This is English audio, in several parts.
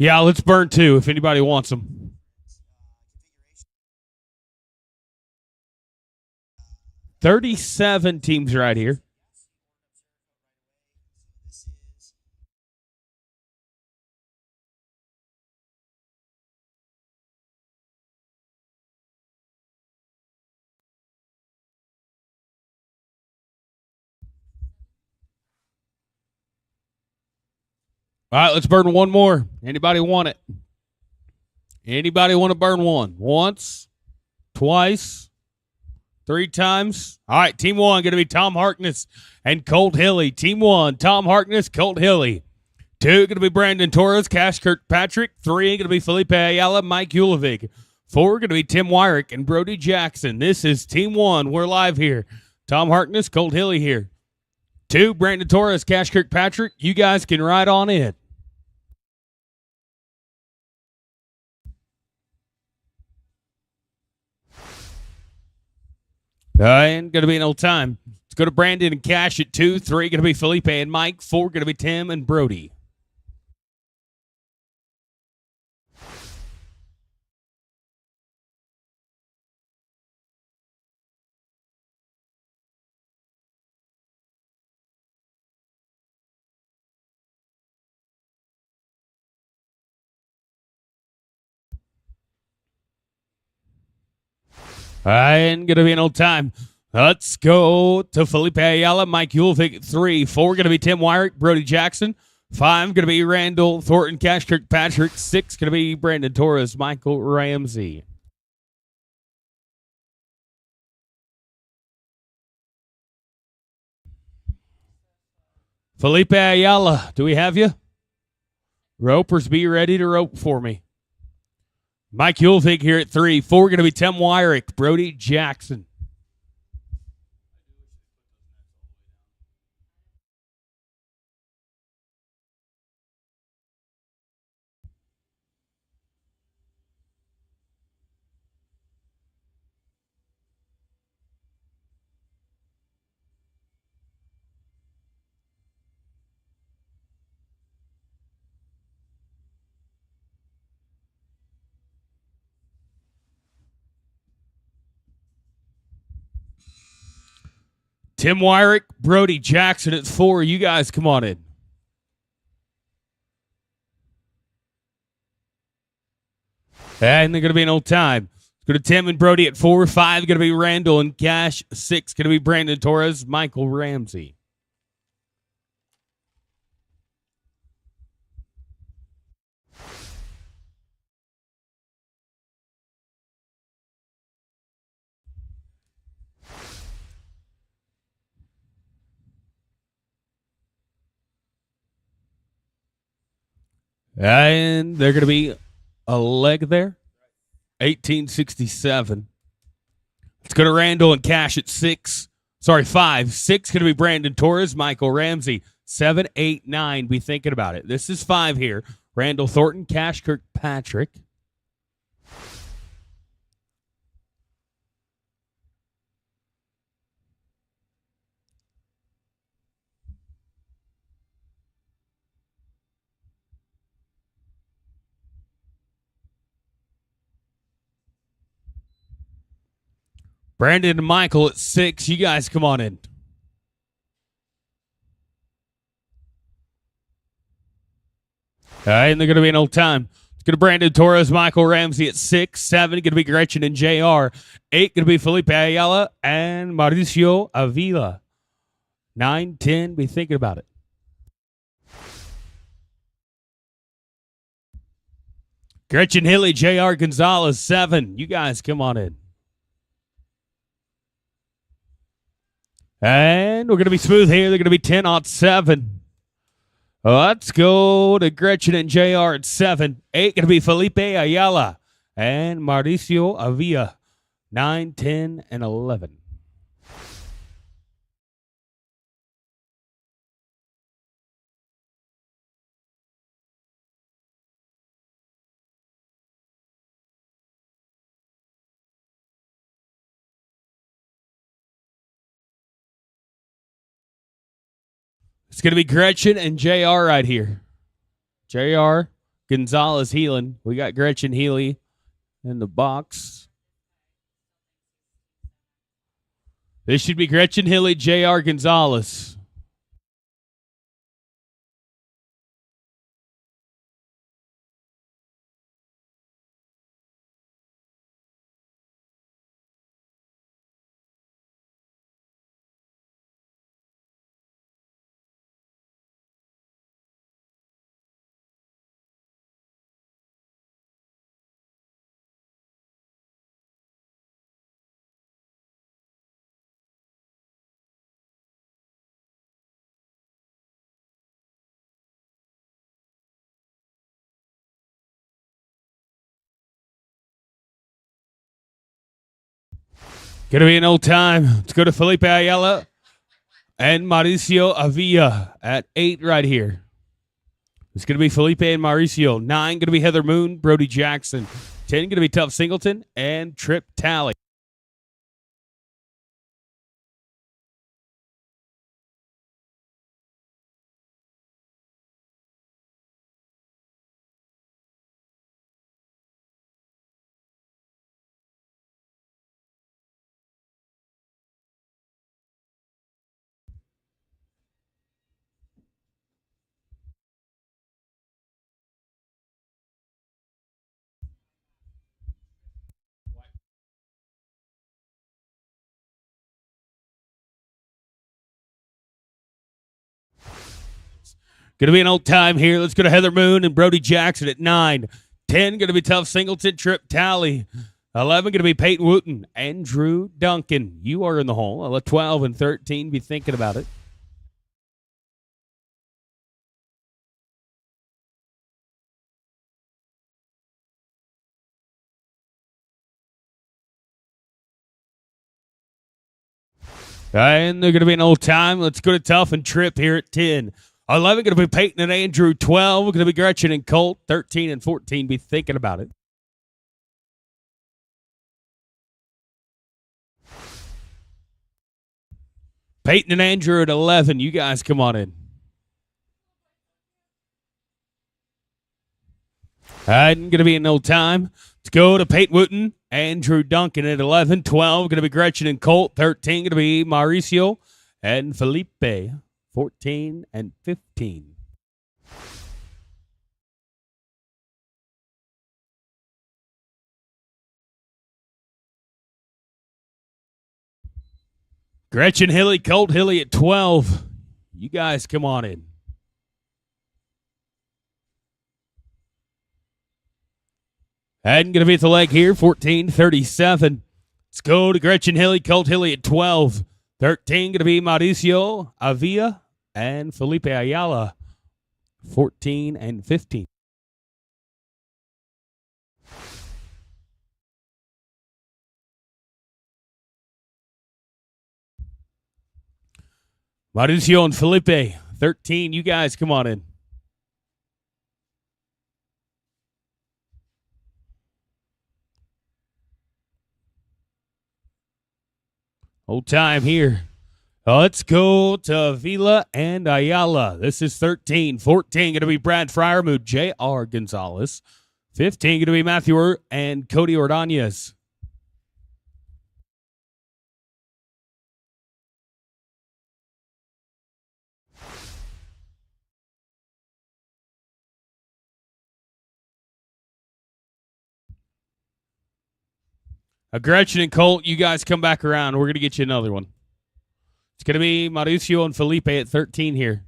Yeah, let's burn 2 if anybody wants them. $37 teams right here. All right, let's burn one more. Anybody want it? Anybody want to burn one? Once, twice, 3 times. All right, team 1 going to be Tom Harkness and Colt Hilly. Team 1, Tom Harkness, Colt Hilly. 2 going to be Brandon Torres, Cash Kirkpatrick. 3 going to be Felipe Ayala, Mike Ulevig. 4 going to be Tim Wyrick and Brody Jackson. This is team 1. We're live here. Tom Harkness, Colt Hilly here. 2, Brandon Torres, Cash Kirkpatrick. You guys can ride on in. And going to be an old time. Let's go to Brandon and Cash at 2. 3 going to be Felipe and Mike. 4 going to be Tim and Brody. And going to be an old time. Let's go to Felipe Ayala, Mike Ulevig at 3. 4 going to be Tim Wyrick, Brody Jackson. 5 going to be Randall Thornton, Cash Kirkpatrick. 6 going to be Brandon Torres, Michael Ramsey. Felipe Ayala, do we have you? Ropers, be ready to rope for me. Mike Ulevig here at 3. 4 going to be Tim Wyrick, Brody Jackson. Tim Wyrick, Brody Jackson at 4. You guys come on in. And they're going to be an old time. Let's go to Tim and Brody at 4. 5 going to be Randall and Cash. 6 going to be Brandon Torres, Michael Ramsey. And they're going to be a leg there. 1867. Let's go to Randall and Cash at 6. Sorry, 5. 6 going to be Brandon Torres, Michael Ramsey. 7, 8, 9. Be thinking about it. This is 5 here. Randall Thornton, Cash Kirkpatrick. Brandon and Michael at 6. You guys come on in. All right, and they're going to be an old time. It's going to be Brandon Torres, Michael Ramsey at 6. 7 going to be Gretchen and JR. 8 going to be Felipe Ayala and Mauricio Avila. 9, 10, be thinking about it. Gretchen Hilly, JR Gonzalez, 7. You guys come on in. And we're going to be smooth here. They're going to be 10 on 7. Let's go to Gretchen and JR at 7. 8 going to be Felipe Ayala and Mauricio Avila. 9, 10, and 11. It's going to be Gretchen and JR right here. JR, Gonzalez healing. We got Gretchen Healy in the box. This should be Gretchen Healy, J.R. Gonzalez. Gonna be an old time. Let's go to Felipe Ayala and Mauricio Avilla at 8 right here. It's going to be Felipe and Mauricio. 9 going to be Heather Moon, Brody Jackson. 10 going to be Tuff Singleton and Trip Tally. Going to be an old time here. Let's go to Heather Moon and Brody Jackson at 9. 10 going to be Tuff Singleton, Trip Tally. 11 going to be Peyton Wooten, Andrew Duncan. You are in the hole. 12 and 13. Be thinking about it. And they're going to be an old time. Let's go to Tuff and Trip here at 10. 11 going to be Peyton and Andrew. 12 going to be Gretchen and Colt. 13 and 14. Be thinking about it. Peyton and Andrew at 11. You guys come on in. And going to be an old time. Let's go to Peyton Wooten, Andrew Duncan at 11. 12 going to be Gretchen and Colt. 13 going to be Mauricio and Felipe. 14 and 15. Gretchen Hilly, Colt Hilly at 12. You guys come on in. And going to be at the leg here, 14-37. Let's go to Gretchen Hilly, Colt Hilly at 12. 13 going to be Mauricio Avilla and Felipe Ayala, 14 and 15. Mauricio and Felipe, 13. You guys come on in. Old time here. Let's go to Vila and Ayala. This is 13. 14 going to be Brad Fryermuth, J.R. Gonzalez. 15 going to be Matthew and Cody Ordonez. Gretchen and Colt, you guys come back around. We're going to get you another one. It's going to be Mauricio and Felipe at 13 here.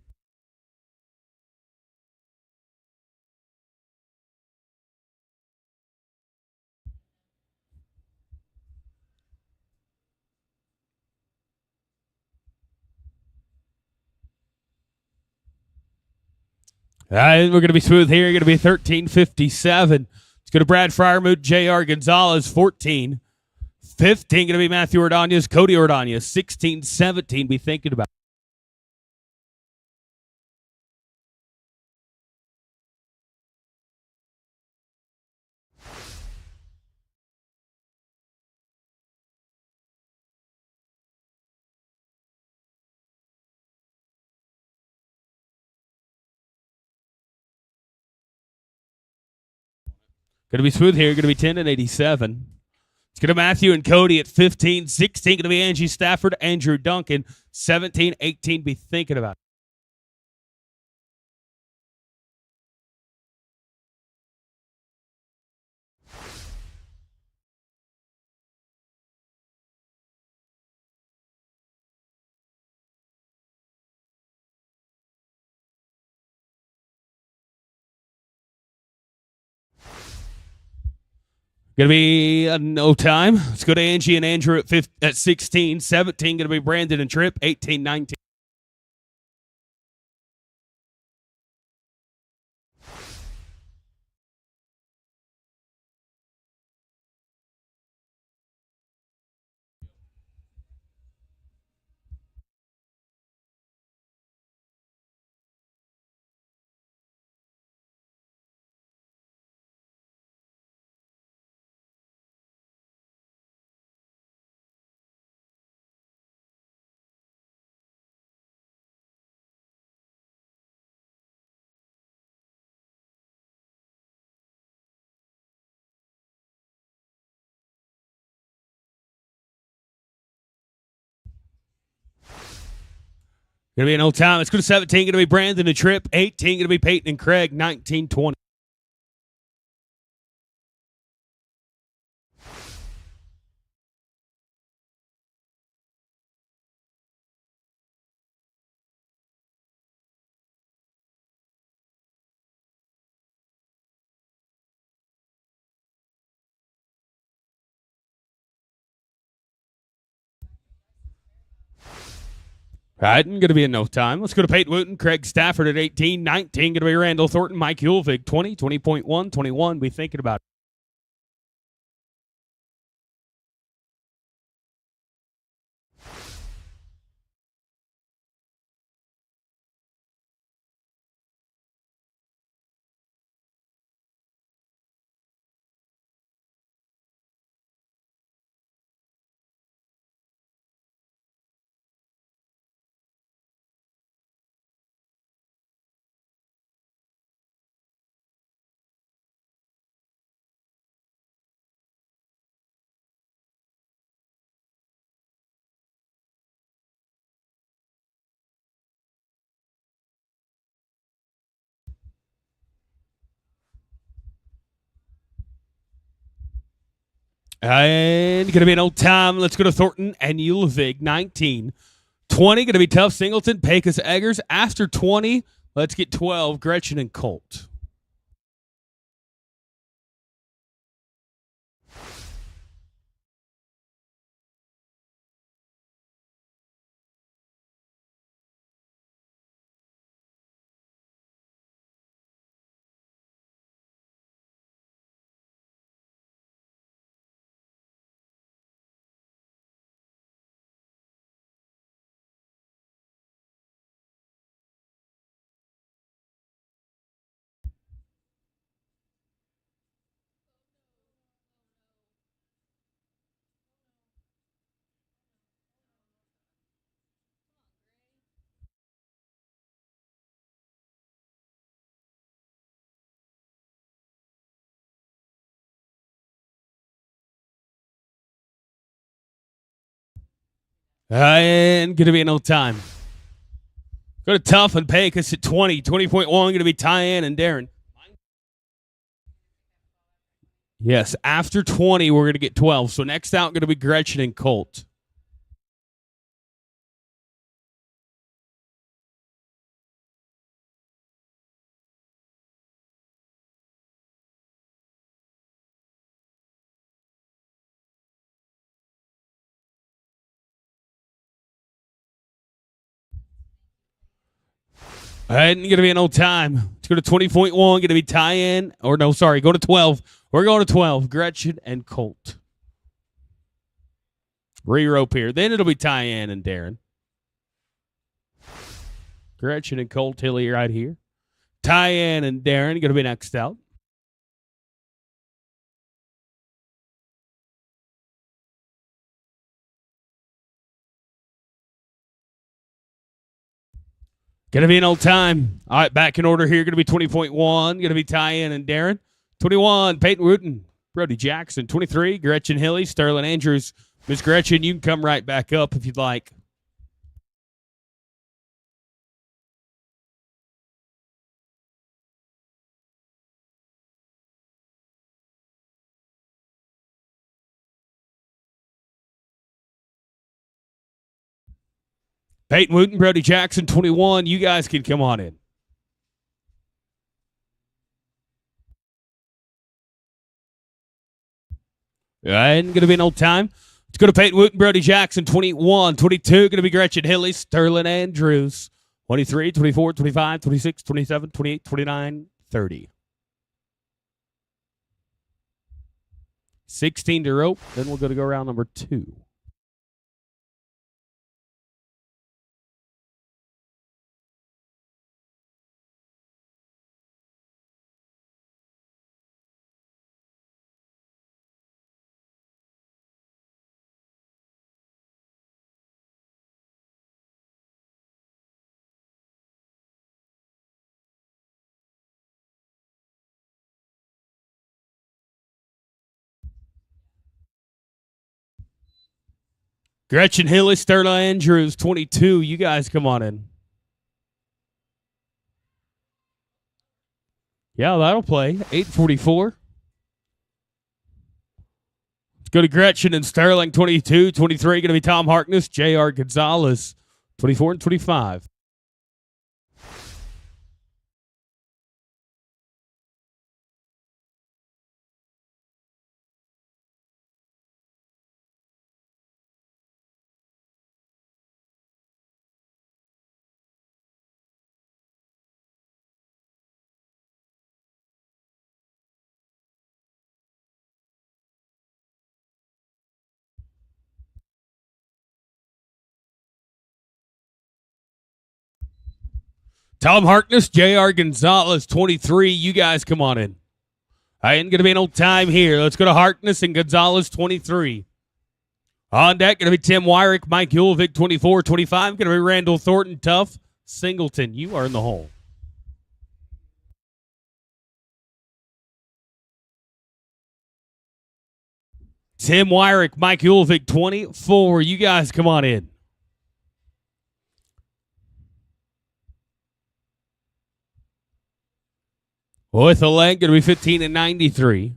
We're going to be smooth here. Going to be 13-57. Let's go to Brad Fryermuth, J.R. Gonzalez, 14. 15 going to be Matthew Ordonez, Cody Ordonez, 16-17. Be thinking about Going to be smooth here. Going to be 10 and 87. It's going to Matthew and Cody at 15. 16 going to be Angie Stafford, Andrew Duncan. 17, 18, be thinking about it. Going to be no time. Let's go to Angie and Andrew at 16. 17 going to be Brandon and Tripp. 18, 19. Going to be no time. Let's go to 17. Going to be Brandon and Tripp. 18 going to be Peyton and Craig. 19, 20. Right, and going to be in no time. Let's go to Peyton Wooten, Craig Stafford at 18. 19 going to be Randall Thornton, Mike Hulvig. 20, 20.1, 21. Be thinking about it. And going to be an old time. Let's go to Thornton and Hulvig. 19. 20 going to be Tough Singleton, Pecos Eggers. After 20, let's get 12, Gretchen and Colt. And going to be an old time. Go to Tough and Pecos at 20. 20.1 going to be Tyann and Darren. Yes, after 20, we're going to get 12. So next out going to be Gretchen and Colt. And going to be an old time. Let's go to 20.1. Going to be Tyann. Or no, sorry, go to 12. We're going to 12. Gretchen and Colt. Re-rope here. Then it'll be Tyann and Darren. Gretchen and Colt Hilly right here. Tyann and Darren going to be next out. Going to be an old time. All right, back in order here. Going to be 20.1. Going to be Tyann and Darren. 21, Peyton Wooten, Brody Jackson. 23, Gretchen Hilly, Sterling Andrews. Miss Gretchen, you can come right back up if you'd like. Peyton Wooten, Brody Jackson, 21. You guys can come on in. Ain't going to be no time. Let's go to Peyton Wooten, Brody Jackson, 21. 22, going to be Gretchen Hilly, Sterling Andrews. 23, 24, 25, 26, 27, 28, 29, 30. 16 to rope. Then we'll go round number 2. Gretchen Hilly, Sterling Andrews, 22. You guys come on in. Yeah, that'll play. 8:44. Let's go to Gretchen and Sterling, 22. 23, going to be Tom Harkness, J.R. Gonzalez, 24 and 25. Tom Harkness, J.R. Gonzalez, 23. You guys come on in. I ain't going to be no time here. Let's go to Harkness and Gonzalez, 23. On deck, going to be Tim Wyrick, Mike Ulvik, 24. 25, going to be Randall Thornton, Tough. Singleton, you are in the hole. Tim Wyrick, Mike Ulvik, 24. You guys come on in. With a leg, going to be 15 and 93.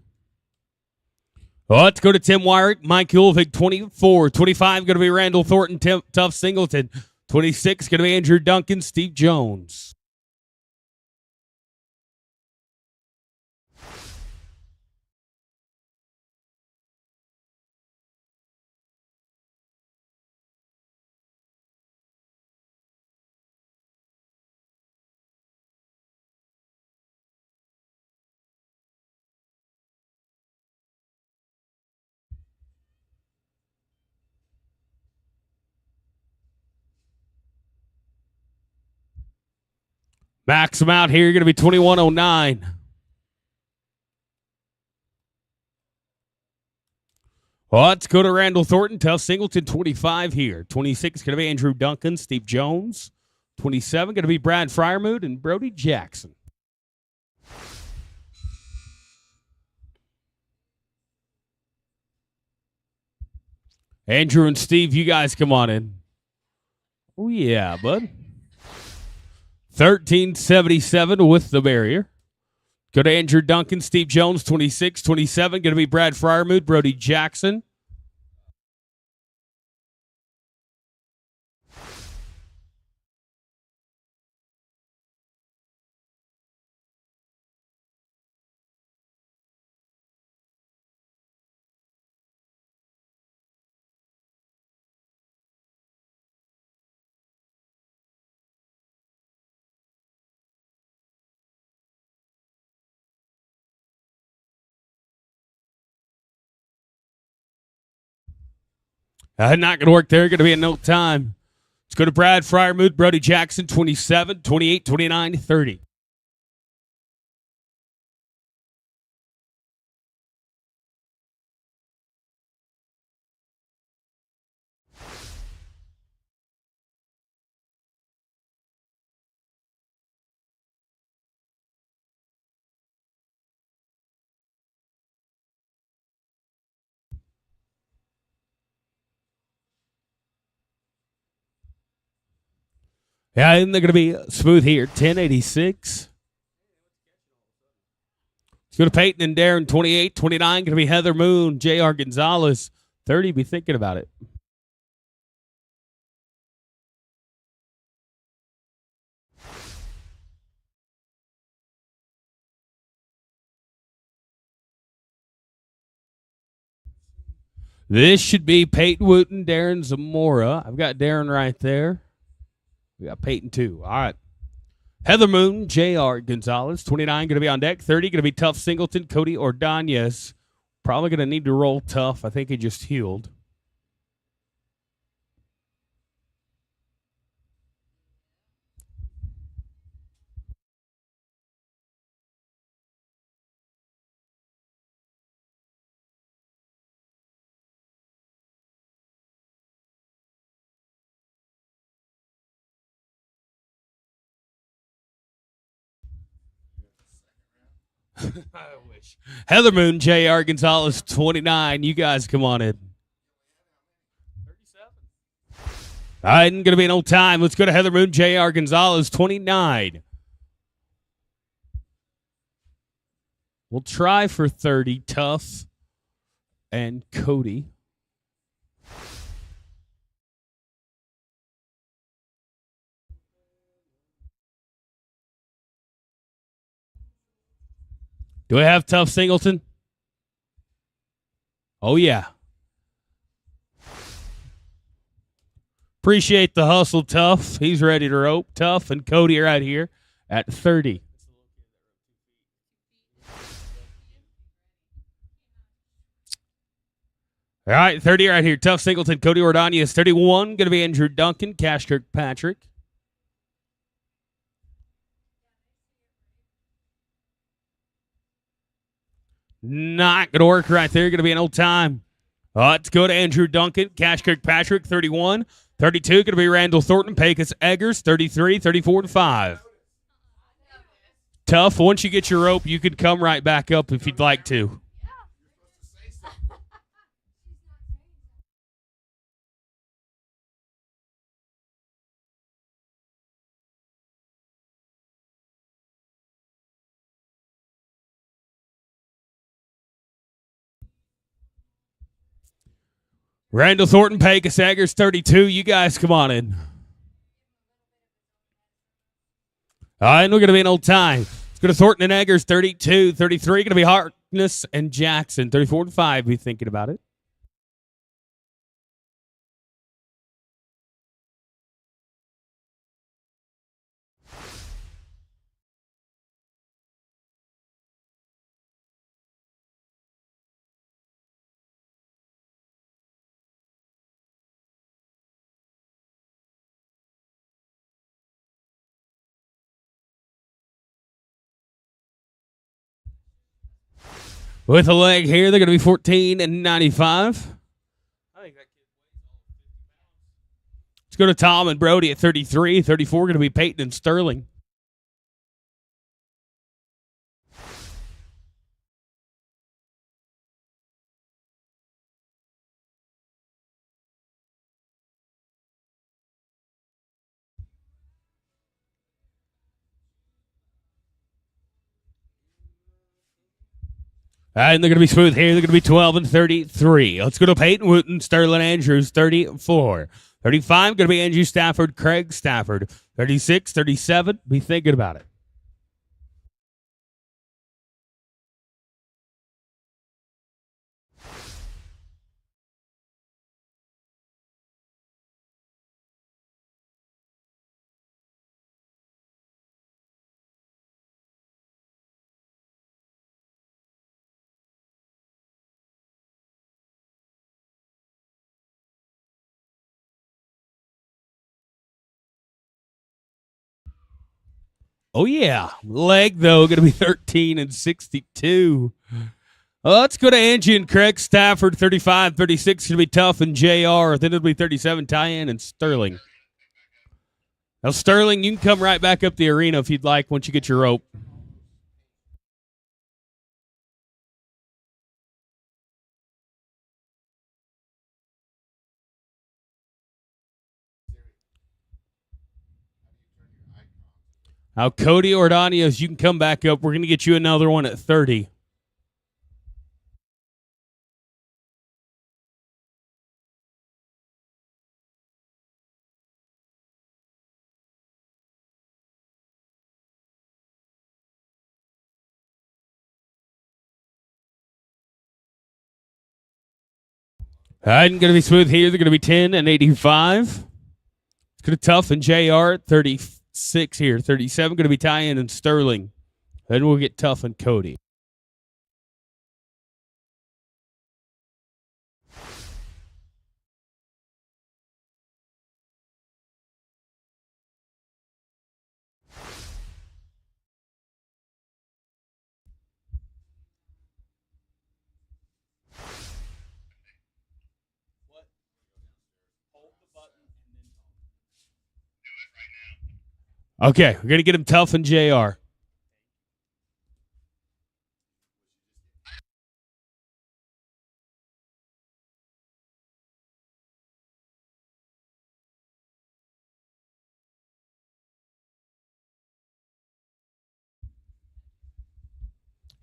Let's go to Tim Wyrick, Mike Ulvik, 24. 25, going to be Randall Thornton, Tough Singleton. 26, going to be Andrew Duncan, Steve Jones. Max amount here, going to be 2109. Let's go to Randall Thornton, Tough Singleton, 25 here. 26 going to be Andrew Duncan, Steve Jones. 27 going to be Brad Fryermuth and Brody Jackson. Andrew and Steve, you guys come on in. Oh, yeah, bud. 1377 with the barrier. Go to Andrew Duncan, Steve Jones, 26. 27, going to be Brad Fryermuth, Brody Jackson. Not going to work there. Going to be in no time. Let's go to Brad Fryermuth, Brody Jackson, 27, 28, 29, 30. Yeah, and they're going to be smooth here. 1086. Let's go to Peyton and Darren. 28, 29. Going to be Heather Moon, J.R. Gonzalez. 30, be thinking about it. This should be Peyton Wooten, Darren Zamora. I've got Darren right there. We got Peyton too. All right. Heather Moon, J.R. Gonzalez. 29 going to be on deck. 30 going to be Tough Singleton, Cody Ordonez. Probably going to need to roll Tough. I think he just healed. I wish. Heather Moon, J.R. Gonzalez, 29. You guys come on in. 37. All right, going to be an old time. Let's go to Heather Moon, J.R. Gonzalez, 29. We'll try for 30. Tough and Cody. Do I have Tough Singleton? Oh, yeah. Appreciate the hustle, Tough. He's ready to rope. Tough and Cody right here at 30. All right, 30 right here. Tough Singleton, Cody Ordonez. 31 going to be Andrew Duncan, Cash Kirkpatrick. Not going to work right there. Going to be an old time. Let's go to Andrew Duncan, Cash Kirkpatrick, 31. 32 going to be Randall Thornton, Pecos Eggers, 33, 34, and 5. Tough. Once you get your rope, you can come right back up if you'd like to. Randall Thornton, Pecos Eggers, 32. You guys come on in. All right, we're going to be an old time. Let's go to Thornton and Eggers, 32. 33 going to be Harkness and Jackson, 34 and 5. Be thinking about it. With a leg here, they're going to be 14 and 95. Let's go to Tom and Brody at 33. 34 going to be Peyton and Sterling. And they're going to be smooth here. They're going to be 12 and 33. Let's go to Peyton Wooten, Sterling Andrews, 34. 35 going to be Andrew Stafford, Craig Stafford. 36, 37. Be thinking about it. Oh, yeah. Leg, though, going to be 13 and 62. Let's go to Angie and Craig Stafford, 35, 36. Going to be Tough and JR. Then it'll be 37, Tyann and Sterling. Now, Sterling, you can come right back up the arena if you'd like once you get your rope. Now, Cody Ordonez, you can come back up. We're going to get you another one at 30. All right, going to be smooth here. They're going to be 10 and 85. It's going to tough and JR at 36 here. 37 going to be Tyen and Sterling. Then we'll get tough and Cody. Okay, we're going to get him tough and JR.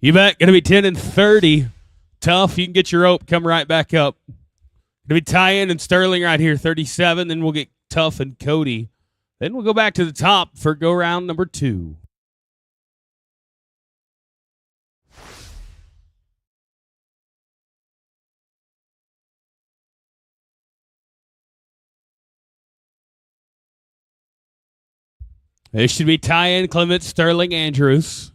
You bet. Going to be 10 and 30. Tough. You can get your rope. Come right back up. Going to be Tyen and Sterling right here. 37. Then we'll get tough and Cody. Then we'll go back to the top for go round number 2. This should be Tyen, Clement, Sterling, Andrews.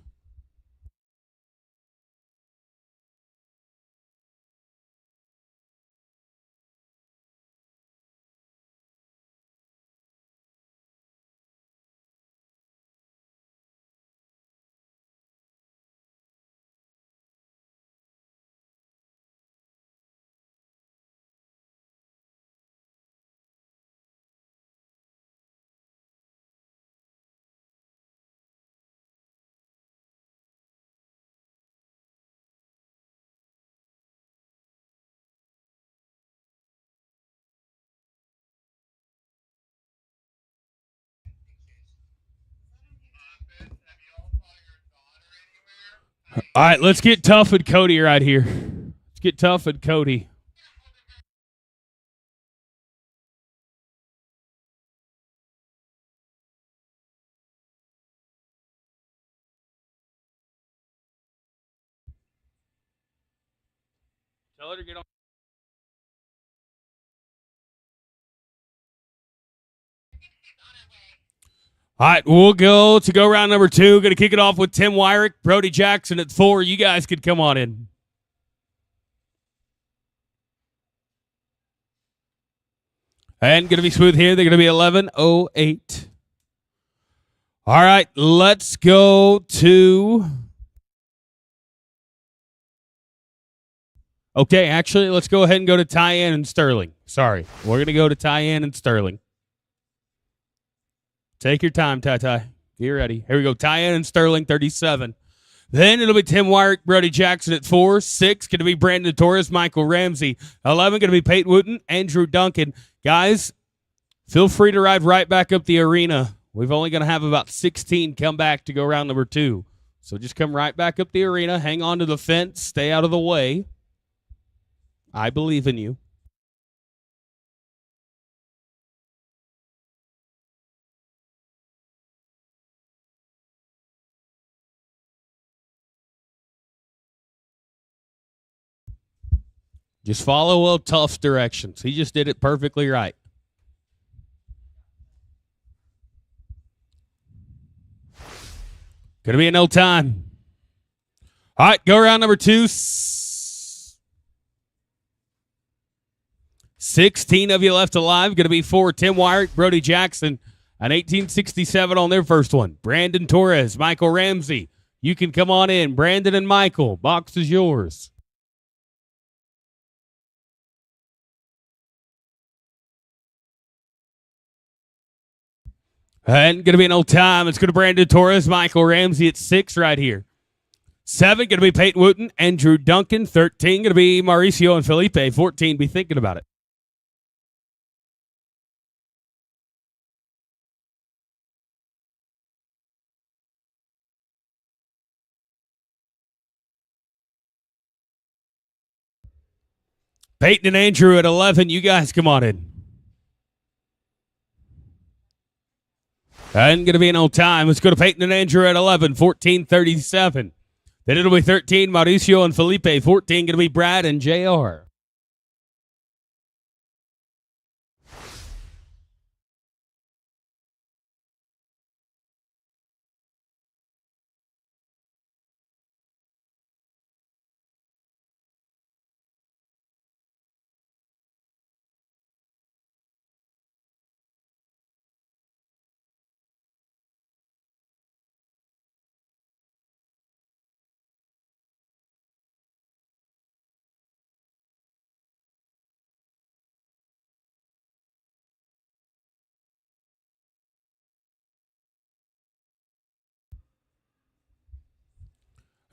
All right, let's get tough and Cody right here. Let's get tough and Cody. Tell her to get on. All right, we'll go to go round number 2. Going to kick it off with Tim Wyrick, Brody Jackson at 4. You guys could come on in. And going to be smooth here. They're going to be 11:08. All right, let's go to... Okay, actually, let's go ahead and go to Tyen and Sterling. Sorry, we're going to go to Tyen and Sterling. Take your time, Ty. Get ready. Here we go. Tyen and Sterling, 37. Then it'll be Tim Wyrick, Brody Jackson at 4. 6, going to be Brandon Torres, Michael Ramsey. 11, going to be Peyton Wooten, Andrew Duncan. Guys, feel free to ride right back up the arena. We've only going to have about 16 come back to go round number 2. So just come right back up the arena, hang on to the fence, stay out of the way. I believe in you. Just follow Will Tuff's directions. He just did it perfectly right. Going to be in no time. All right, go round number 2. 16 of you left alive. Going to be 4, Tim Wyrick, Brody Jackson, an 1867 on their first one. Brandon Torres, Michael Ramsey. You can come on in. Brandon and Michael, box is yours. And going to be an old time. It's going to be Brandon Torres, Michael Ramsey at 6 right here. 7, going to be Peyton Wooten, Andrew Duncan. 13, going to be Mauricio and Felipe. 14, be thinking about it. Peyton and Andrew at 11. You guys come on in. And going to be an old time. Let's go to Peyton and Andrew at 11, 14:37. Then it'll be 13, Mauricio and Felipe. 14 going to be Brad and JR.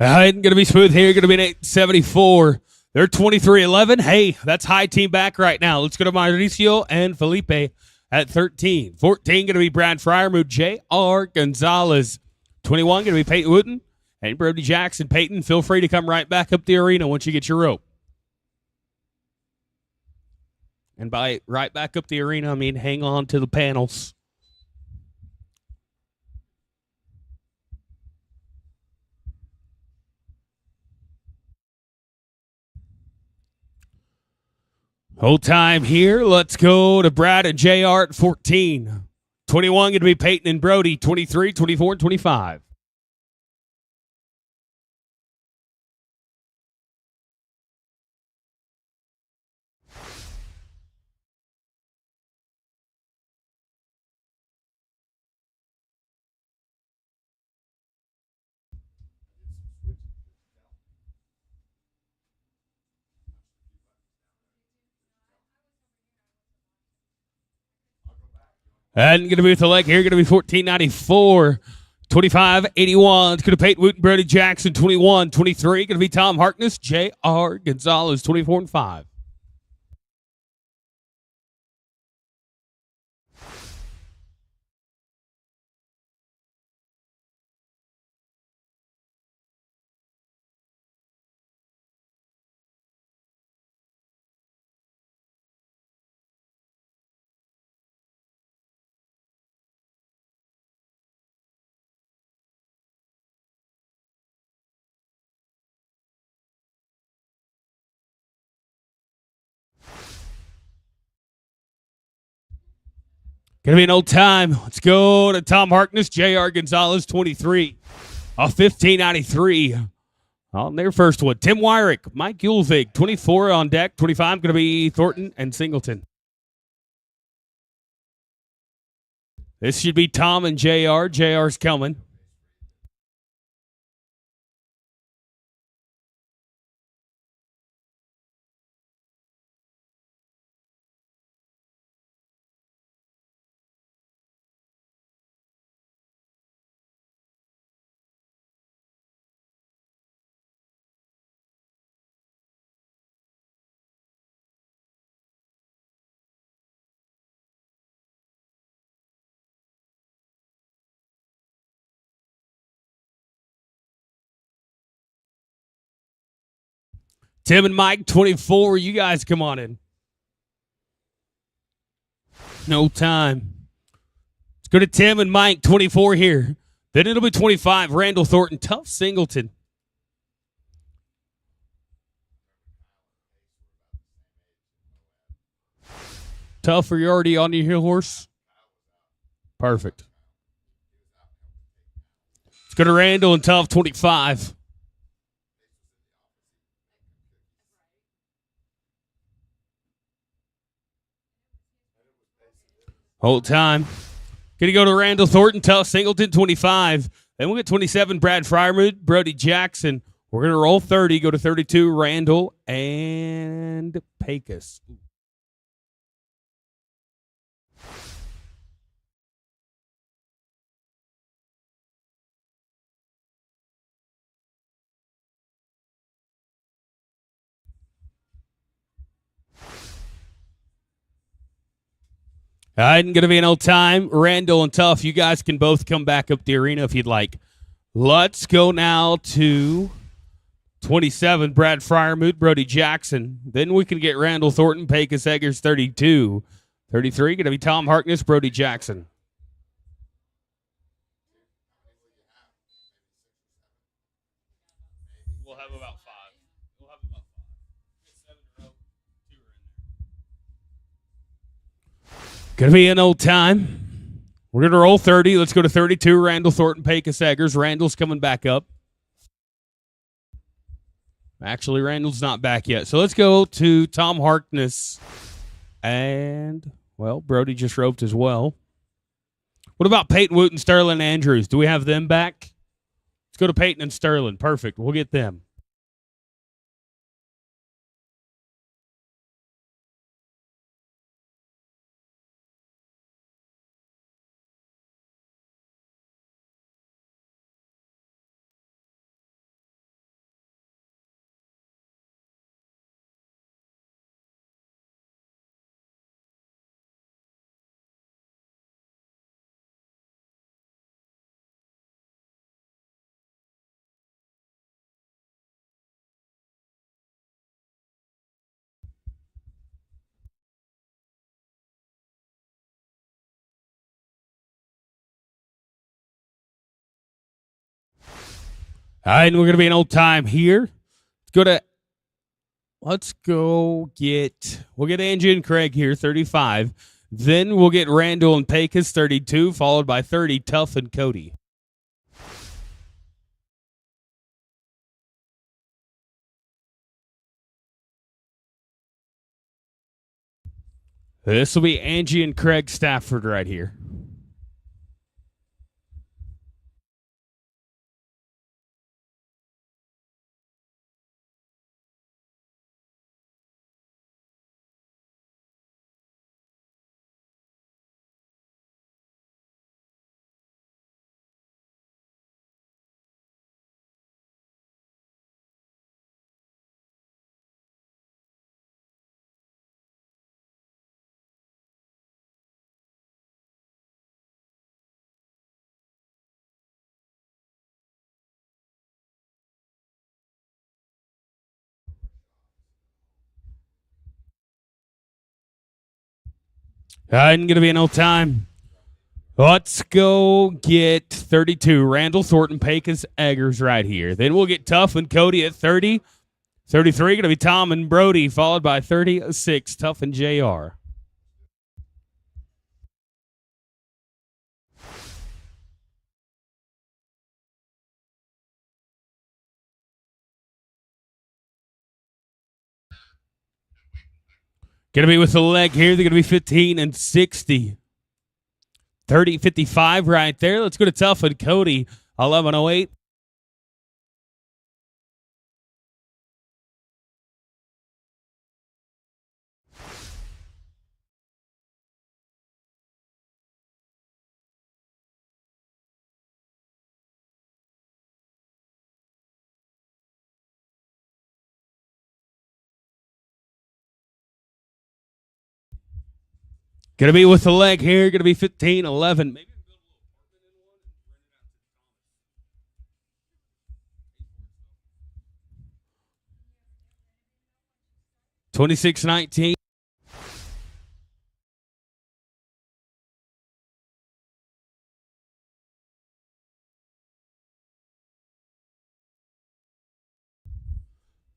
Going to be smooth here. Going to be an 874. They're 23-11. Hey, that's high team back right now. Let's go to Mauricio and Felipe at 13. 14 going to be Brad Fryermuth, J.R. Gonzalez. 21 going to be Peyton Wooten and Brody Jackson. Peyton, feel free to come right back up the arena once you get your rope. And by right back up the arena, I mean hang on to the panels. Hold time here. Let's go to Brad and JR at 14. 21 going to be Peyton and Brody. 23, 24, and 25. And going to be with the leg here, going to be 14.94. 25.81. It's going to Peyton Wooten, Brody Jackson, 21. 23. Going to be Tom Harkness, J.R. Gonzalez, 24 and 5. Going to be an old time. Let's go to Tom Harkness, J.R. Gonzalez, 23. 15.93 on their first one. Tim Wyrick, Mike Ulvig, 24 on deck. 25 going to be Thornton and Singleton. This should be Tom and JR. JR's coming. Tim and Mike, 24. You guys come on in. No time. Let's go to Tim and Mike, 24 here. Then it'll be 25. Randall Thornton, Tough Singleton. Tough, are you already on your horse? Perfect. Let's go to Randall and Tough, 25. Hold time. Going to go to Randall Thornton, Tough Singleton, 25. Then we'll get 27, Brad Fryermuth, Brody Jackson. We're going to roll 30, go to 32, Randall and Pecos. Going to be an old time. Randall and Tough, you guys can both come back up the arena if you'd like. Let's go now to 27, Brad Fryermuth, Brody Jackson. Then we can get Randall Thornton, Pecos Eggers, 32. 33, going to be Tom Harkness, Brody Jackson. We'll have about 5. We'll have about 5. 7 in a row. 2 are in there. Going to be an old time. We're going to roll 30. Let's go to 32. Randall Thornton, Pecos Eggers. Randall's coming back up. Actually, Randall's not back yet. So let's go to Tom Harkness. And, well, Brody just roped as well. What about Peyton Woot and Sterling Andrews? Do we have them back? Let's go to Peyton and Sterling. Perfect. We'll get them. All right, and we're going to be an old time here. We'll get Angie and Craig here, 35. Then we'll get Randall and Pecos, 32, followed by 30, Tuff and Cody. This will be Angie and Craig Stafford right here. Going to be an old time. Let's go get 32. Randall Thornton, Pecos Eggers right here. Then we'll get Tuff and Cody at 30. 33 going to be Tom and Brody, followed by 36, Tuff and JR. Going to be with the leg here. They're going to be 15 and 60. 30, 55 right there. Let's go to Tuff and Cody, 1108. Going to be with the leg here. Going to be 15, 11. Maybe 26-19.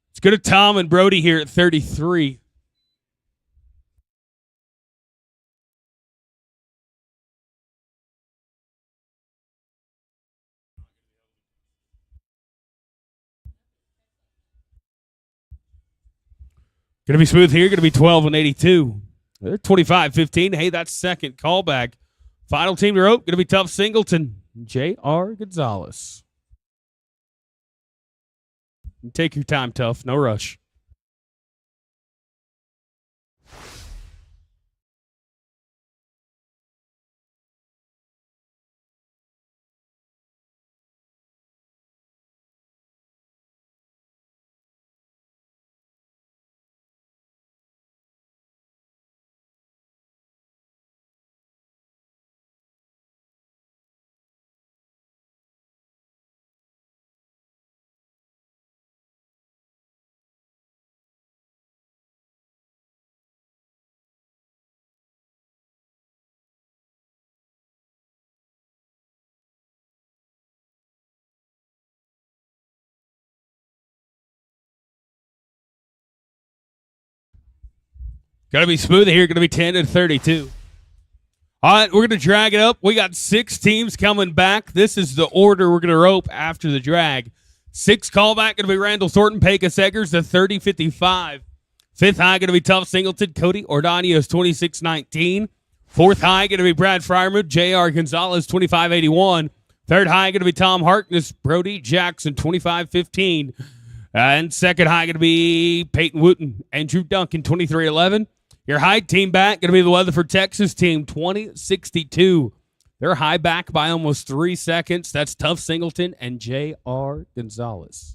Let's go to Tom and Brody here at 33. Going to be smooth here. Going to be 12 and 82. They're 25-15. Hey, that's second callback. Final team to rope. Going to be Tuff Singleton, J.R. Gonzalez. Take your time, Tuff. No rush. Gonna be smooth here. Gonna be 10-32. All right, we're gonna drag it up. We got 6 teams coming back. This is the order we're gonna rope after the drag. 6 callback gonna be Randall Thornton, Pecos Eggers, the 30-55. 5th high gonna be Tough Singleton, Cody Ordonez, 26-19. 4th high gonna be Brad Fryermuth, J.R. Gonzalez, 25-81. 3rd high gonna be Tom Harkness, Brody Jackson, 25-15. And 2nd high going to be Peyton Wooten, Andrew Duncan, 23-11. Your high team back going to be the Weatherford, Texas team, 20-62. They're high back by almost 3 seconds. That's Tough Singleton and J.R. Gonzalez.